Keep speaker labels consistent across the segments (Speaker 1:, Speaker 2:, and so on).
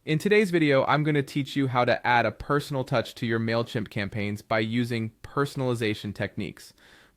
Speaker 1: In today's video, I'm going to teach you how to add a personal touch to your Mailchimp campaigns by using personalization techniques.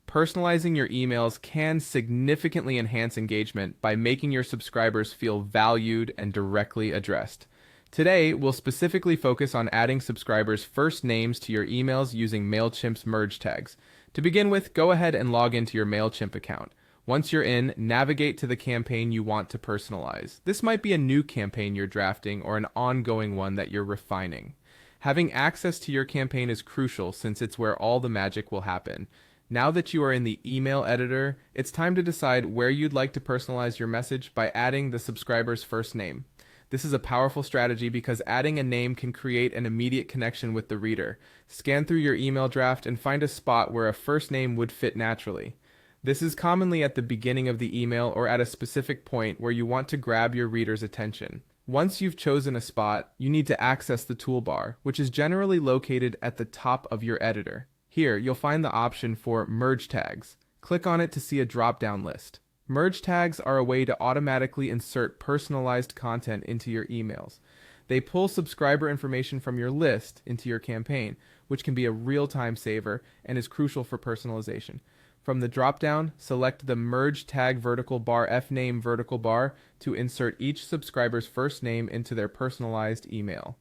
Speaker 1: Personalizing your emails can significantly enhance engagement by making your subscribers feel valued and directly addressed. Today, we'll specifically focus on adding subscribers' first names to your emails using Mailchimp's merge tags. To begin with, go ahead and log into your Mailchimp account. Once you're in, navigate to the campaign you want to personalize. This might be a new campaign you're drafting or an ongoing one that you're refining. Having access to your campaign is crucial since it's where all the magic will happen. Now that you are in the email editor, it's time to decide where you'd like to personalize your message by adding the subscriber's first name. This is a powerful strategy because adding a name can create an immediate connection with the reader. Scan through your email draft and find a spot where a first name would fit naturally. This is commonly at the beginning of the email or at a specific point where you want to grab your reader's attention. Once you've chosen a spot, you need to access the toolbar, which is generally located at the top of your editor. Here, you'll find the option for Merge Tags. Click on it to see a drop-down list. Merge tags are a way to automatically insert personalized content into your emails. They pull subscriber information from your list into your campaign, which can be a real-time saver and is crucial for personalization. From the drop-down, select the Merge Tag vertical bar fname vertical bar to insert each subscriber's first name into their personalized email.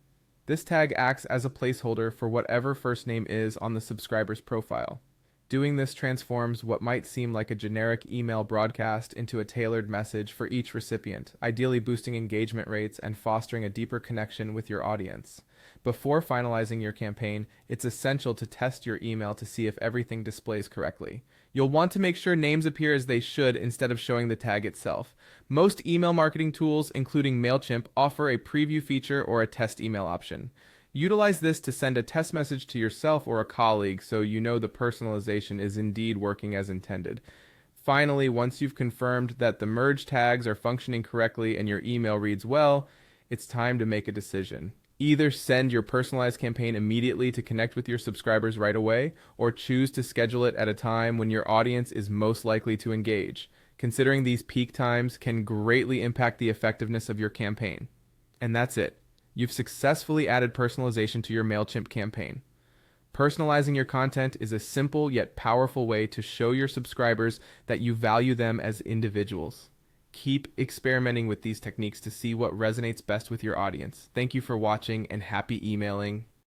Speaker 1: This tag acts as a placeholder for whatever first name is on the subscriber's profile. Doing this transforms what might seem like a generic email broadcast into a tailored message for each recipient, ideally boosting engagement rates and fostering a deeper connection with your audience. Before finalizing your campaign, it's essential to test your email to see if everything displays correctly. You'll want to make sure names appear as they should instead of showing the tag itself. Most email marketing tools, including Mailchimp, offer a preview feature or a test email option. Utilize this to send a test message to yourself or a colleague so you know the personalization is indeed working as intended. Finally, once you've confirmed that the merge tags are functioning correctly and your email reads well, it's time to make a decision. Either send your personalized campaign immediately to connect with your subscribers right away, or choose to schedule it at a time when your audience is most likely to engage. Considering these peak times can greatly impact the effectiveness of your campaign. And that's it. You've successfully added personalization to your Mailchimp campaign. Personalizing your content is a simple yet powerful way to show your subscribers that you value them as individuals. Keep experimenting with these techniques to see what resonates best with your audience. Thank you for watching and happy emailing.